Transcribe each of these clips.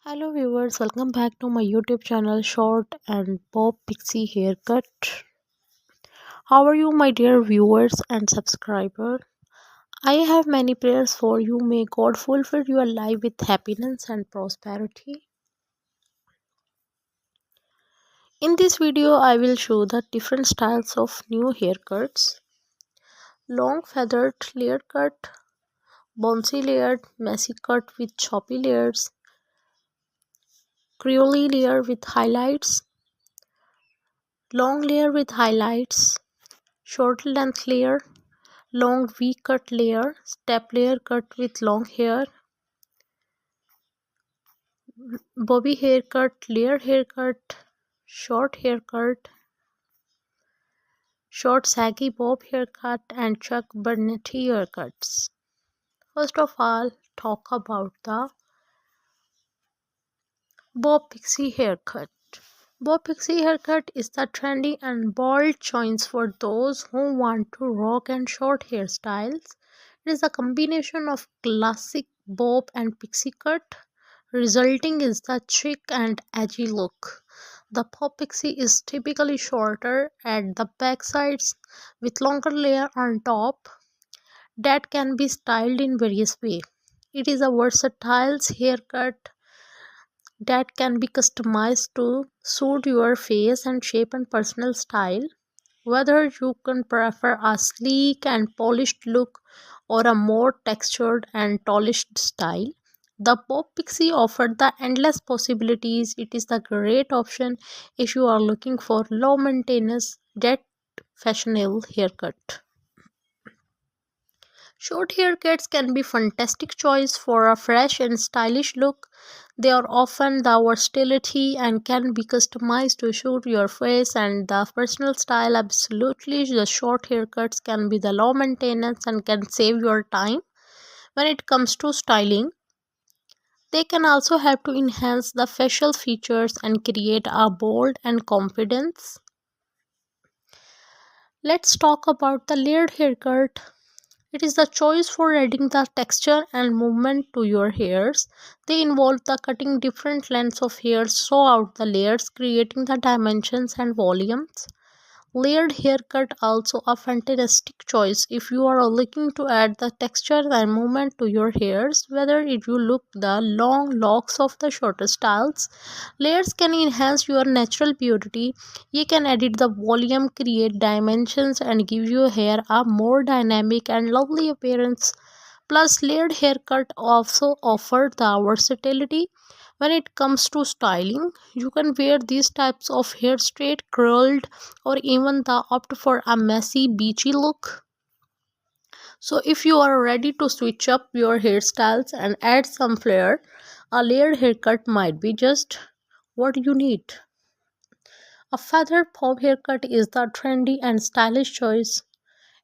Hello viewers, welcome back to my YouTube channel Short and Bob Pixie Haircut. How are you my dear viewers and subscribers? I have many prayers for you. May God fulfill your life with happiness and prosperity. In this video, I will show the different styles of new haircuts. Long feathered layer cut, bouncy layered, messy cut with choppy layers, creole layer with highlights, long layer with highlights, short length layer, long V-cut layer, step layer cut with long hair, bobby haircut, layer haircut, short haircut, short saggy bob haircut, and Chuck Bernetti haircuts. First of all, talk about the Bob Pixie haircut. Bob Pixie haircut is the trendy and bold choice for those who want to rock and short hairstyles. It is a combination of classic bob and pixie cut, resulting in the chic and edgy look. The Bob Pixie is typically shorter at the back sides with longer layer on top that can be styled in various ways. It is a versatile haircut that can be customized to suit your face and shape and personal style. Whether you can prefer a sleek and polished look or a more textured and polished style, the Pop Pixie offered the endless possibilities. It is the great option if you are looking for low maintenance yet fashionable haircut. Short haircuts can be fantastic choice for a fresh and stylish look. They are often the versatility and can be customized to suit your face and the personal style. Absolutely, the short haircuts can be the low maintenance and can save your time when it comes to styling. They can also help to enhance the facial features and create a bold and confidence. Let's talk about the layered haircut. It is the choice for adding the texture and movement to your hairs. They involve the cutting different lengths of hairs throughout the layers, creating the dimensions and volumes. Layered haircut also a fantastic choice if you are looking to add the texture and movement to your hairs. Whether if you look the long locks of the shorter styles, layers can enhance your natural beauty. You can edit the volume, create dimensions, and give your hair a more dynamic and lovely appearance. Plus, layered haircut also offer the versatility when it comes to styling. You can wear these types of hair straight, curled, or even the opt for a messy, beachy look. So, if you are ready to switch up your hairstyles and add some flair, a layered haircut might be just what you need. A feathered bob haircut is the trendy and stylish choice.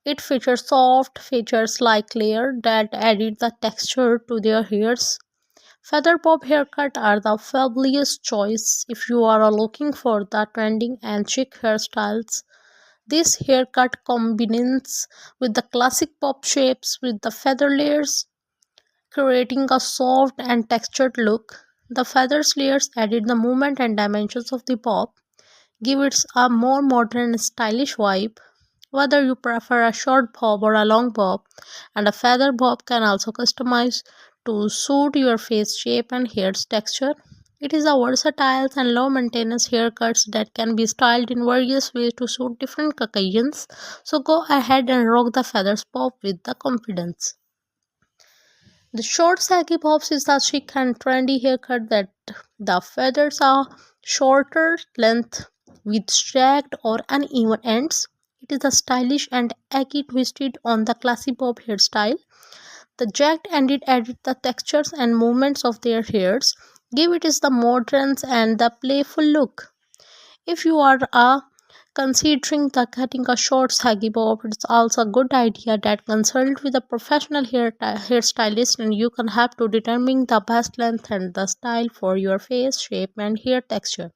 It features soft features like layer that added the texture to their hairs. Feather bob haircut are the fabulous choice if you are looking for the trending and chic hairstyles. This haircut combines with the classic bob shapes with the feather layers, creating a soft and textured look. The feathers layers added the movement and dimensions of the bob, give it a more modern and stylish vibe. Whether you prefer a short bob or a long bob, and a feather bob can also customize to suit your face shape and hair's texture. It is a versatile and low maintenance haircuts that can be styled in various ways to suit different occasions. So go ahead and rock the feathers bob with the confidence. The short saggy bobs is the chic and trendy haircut that the feathers are shorter length with jagged or uneven ends. It is a stylish and eggy twisted on the classy bob hairstyle. The jagged ended added the textures and movements of their hairs, give it is the modern and the playful look. If you are considering the cutting a short saggy bob, it's also a good idea that consult with a professional hairstylist and you can have to determine the best length and the style for your face shape and hair texture.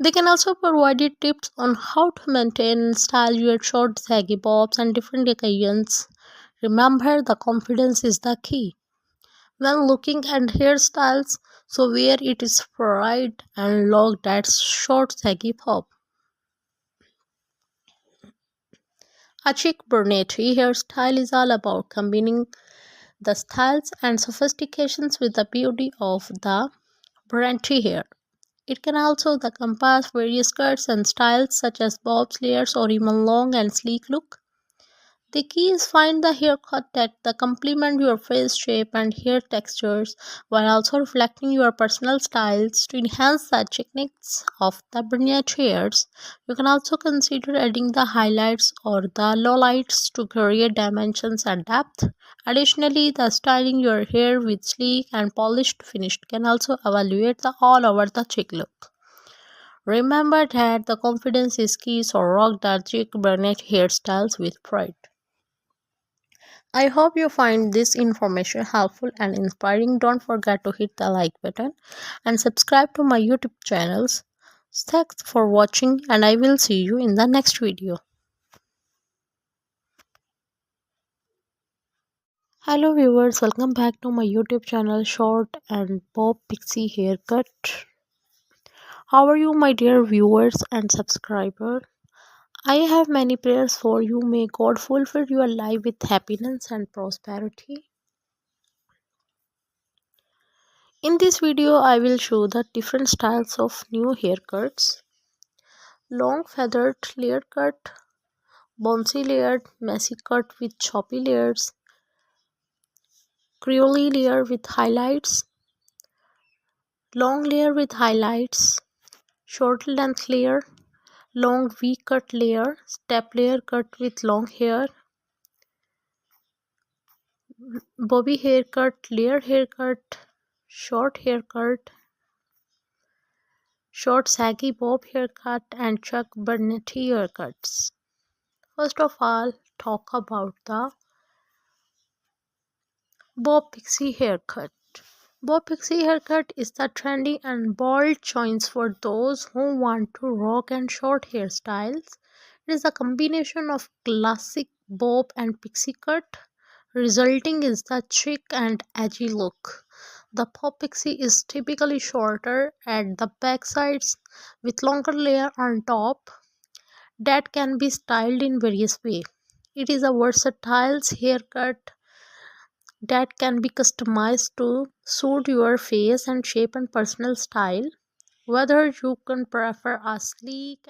They can also provide you tips on how to maintain and style your short saggy bobs and different occasions. Remember, the confidence is the key. When looking at hairstyles, so where it is fried and locked at short saggy pop. A chic brunette hairstyle is all about combining the styles and sophistications with the beauty of the brunette hair. It can also encompass various cuts and styles such as bobs, layers, or even long and sleek look. The key is find the haircut that the complement your face shape and hair textures while also reflecting your personal styles to enhance the techniques of the brunette hairs. You can also consider adding the highlights or the lowlights to create dimensions and depth. Additionally, the styling your hair with sleek and polished finish can also evaluate the all over the cheek look. Remember that the confidence is key, so rock the chic brunette hairstyles with pride. I hope you find this information helpful and inspiring. Don't forget to hit the like button and subscribe to my YouTube channels. Thanks for watching and I will see you in the next video. Hello viewers, welcome back to my YouTube channel Short and Bob Pixie Haircut. How are you my dear viewers and subscribers? I have many prayers for you. May God fulfill your life with happiness and prosperity. In this video, I will show the different styles of new haircuts. Long feathered layer cut, bouncy layered, messy cut with choppy layers, creole layer with highlights, long layer with highlights, short length layer, long V cut layer, step layer cut with long hair, bobby haircut, layer haircut, short haircut, short saggy bob haircut, and Chuck Bernetti haircuts. First of all, talk about the Bob Pixie haircut. Bob Pixie haircut is the trendy and bold choice for those who want to rock and short hairstyles. It is a combination of classic bob and pixie cut, resulting in the chic and edgy look. The pop pixie is typically shorter at the back sides with longer layer on top that can be styled in various ways. It is a versatile haircut that can be customized to suit your face and shape and personal style. Whether you can prefer a sleek